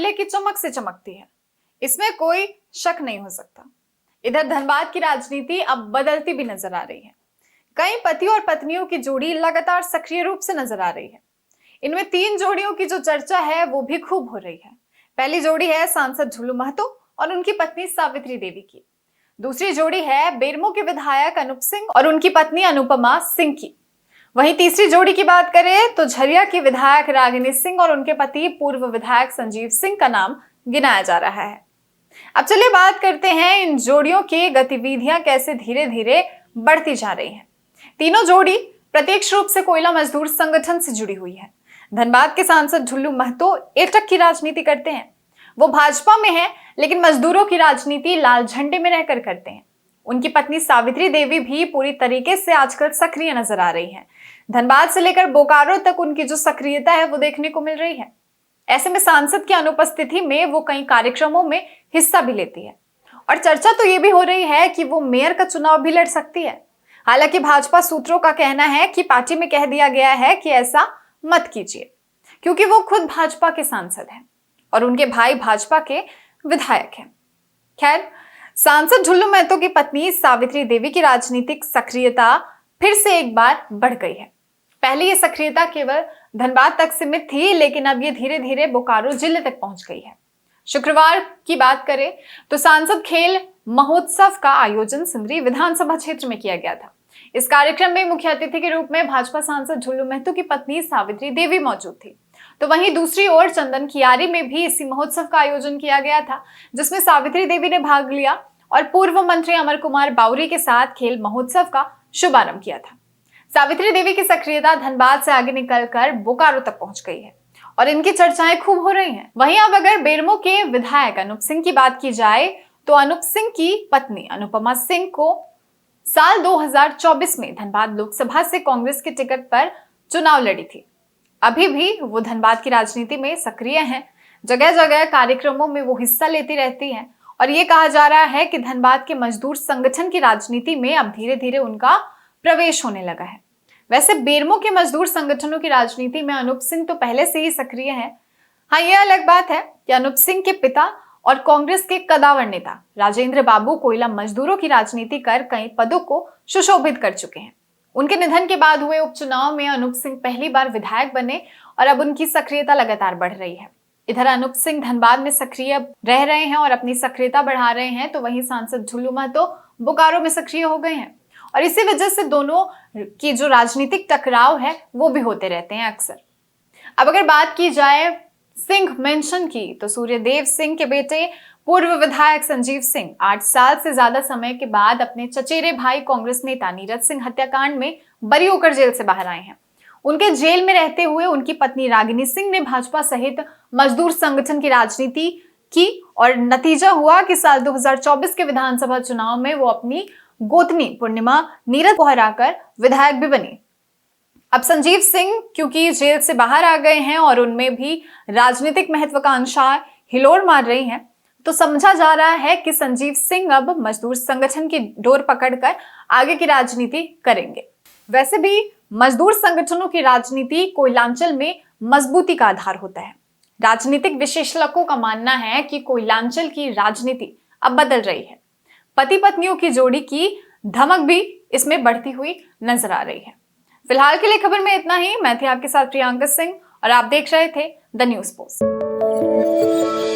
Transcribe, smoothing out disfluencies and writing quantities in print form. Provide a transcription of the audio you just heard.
हीरे की चमक से चमकती है, इसमें कोई शक नहीं हो सकता। इधर धनबाद की राजनीति अब बदलती भी नजर आ रही है। कई पति और पत्नियों की जोड़ी लगातार सक्रिय रूप से नजर आ रही है। इनमें 3 जोड़ियों की जो चर्चा है वो भी खूब हो रही है। पहली जोड़ी है सांसद झुल्लू महतो और उनकी पत्नी सावित्री देवी की। दूसरी जोड़ी है बेरमो के विधायक अनूप सिंह और उनकी पत्नी अनुपमा सिंह की। वहीं तीसरी जोड़ी की बात करें तो झरिया की विधायक रागिनी सिंह और उनके पति पूर्व विधायक संजीव सिंह का नाम गिनाया जा रहा है। अब चलिए बात करते हैं इन जोड़ियों की गतिविधियां कैसे धीरे धीरे बढ़ती जा रही हैं। तीनों जोड़ी प्रत्यक्ष रूप से कोयला मजदूर संगठन से जुड़ी हुई है। धनबाद के सांसद झुल्लू महतो एकटक की राजनीति करते हैं। वो भाजपा में है लेकिन मजदूरों की राजनीति लाल झंडे में रहकर करते हैं। उनकी पत्नी सावित्री देवी भी पूरी तरीके से आजकल सक्रिय नजर आ रही हैं। धनबाद से लेकर बोकारो तक उनकी जो सक्रियता है वो देखने को मिल रही है। ऐसे में सांसद की अनुपस्थिति में वो कई कार्यक्रमों में हिस्सा भी लेती है और चर्चा तो ये भी हो रही है कि वो मेयर का चुनाव भी लड़ सकती है। हालांकि भाजपा सूत्रों का कहना है कि पार्टी में कह दिया गया है कि ऐसा मत कीजिए, क्योंकि वो खुद भाजपा के सांसद हैं और उनके भाई भाजपा के विधायक हैं। खैर, सांसद झुल्लू महतो की पत्नी सावित्री देवी की राजनीतिक सक्रियता फिर से एक बार बढ़ गई है। पहले ये सक्रियता केवल धनबाद तक सीमित थी, लेकिन अब ये धीरे धीरे बोकारो जिले तक पहुंच गई है। शुक्रवार की बात करें तो सांसद खेल महोत्सव का आयोजन सिंदरी विधानसभा क्षेत्र में किया गया था। इस कार्यक्रम में मुख्य अतिथि के रूप में भाजपा सांसद झुल्लू महतो की पत्नी सावित्री देवी मौजूद थी। तो वहीं दूसरी ओर चंदन कियारी में भी इसी महोत्सव का आयोजन किया गया था, जिसमें सावित्री देवी ने भाग लिया और पूर्व मंत्री अमर कुमार बावरी के साथ खेल महोत्सव का शुभारंभ किया था। सावित्री देवी की सक्रियता धनबाद से आगे निकलकर बोकारो तक पहुंच गई है और इनकी चर्चाएं खूब हो रही हैं। वहीं अब अगर बेरमो के विधायक अनूप सिंह की बात की जाए तो अनूप सिंह की पत्नी अनुपमा सिंह को साल 2024 में धनबाद लोकसभा से कांग्रेस के टिकट पर चुनाव लड़ी थी। अभी भी वो धनबाद की राजनीति में सक्रिय हैं। जगह जगह कार्यक्रमों में वो हिस्सा लेती रहती हैं और ये कहा जा रहा है कि धनबाद के मजदूर संगठन की राजनीति में अब धीरे धीरे उनका प्रवेश होने लगा है। वैसे बेरमो के मजदूर संगठनों की राजनीति में अनूप सिंह तो पहले से ही सक्रिय है। हाँ, ये अलग बात है कि अनूप सिंह के पिता और कांग्रेस के कदावर नेता राजेंद्र बाबू कोयला मजदूरों की राजनीति कर कई पदों को सुशोभित कर चुके हैं। उनके निधन के बाद हुए उपचुनाव में अनूप सिंह पहली बार विधायक बने और अब उनकी सक्रियता लगातार बढ़ रही है। इधर अनूप सिंह धनबाद में सक्रिय रह रहे हैं और अपनी सक्रियता बढ़ा रहे हैं, तो वहीं सांसद झुल्लू महतो बोकारो में सक्रिय हो गए हैं और इसी वजह से दोनों की जो राजनीतिक टकराव है वो भी होते रहते हैं अक्सर। अब अगर बात की जाए सिंह मेंशन की तो सूर्यदेव सिंह के बेटे पूर्व विधायक संजीव सिंह 8 साल से ज्यादा समय के बाद अपने चचेरे भाई कांग्रेस नेता नीरज सिंह हत्याकांड में बरी होकर जेल से बाहर आए हैं। उनके जेल में रहते हुए उनकी पत्नी रागिनी सिंह ने भाजपा सहित मजदूर संगठन की राजनीति की और नतीजा हुआ कि साल 2024 के विधानसभा चुनाव में वो अपनी गोतनी पूर्णिमा नीरज को हराकर विधायक भी बनी। अब संजीव सिंह क्योंकि जेल से बाहर आ गए हैं और उनमें भी राजनीतिक महत्वाकांक्षाएं हिलोर मार रही हैं, तो समझा जा रहा है कि संजीव सिंह अब मजदूर संगठन की डोर पकड़कर आगे की राजनीति करेंगे। वैसे भी मजदूर संगठनों की राजनीति कोयलांचल में मजबूती का आधार होता है। राजनीतिक विशेषज्ञों का मानना है कि कोयलांचल की राजनीति अब बदल रही है। पति पत्नियों की जोड़ी की धमक भी इसमें बढ़ती हुई नजर आ रही है। फिलहाल के लिए खबर में इतना ही। मैं थी आपके साथ प्रियंका सिंह और आप देख रहे थे द न्यूज़ पोस्ट।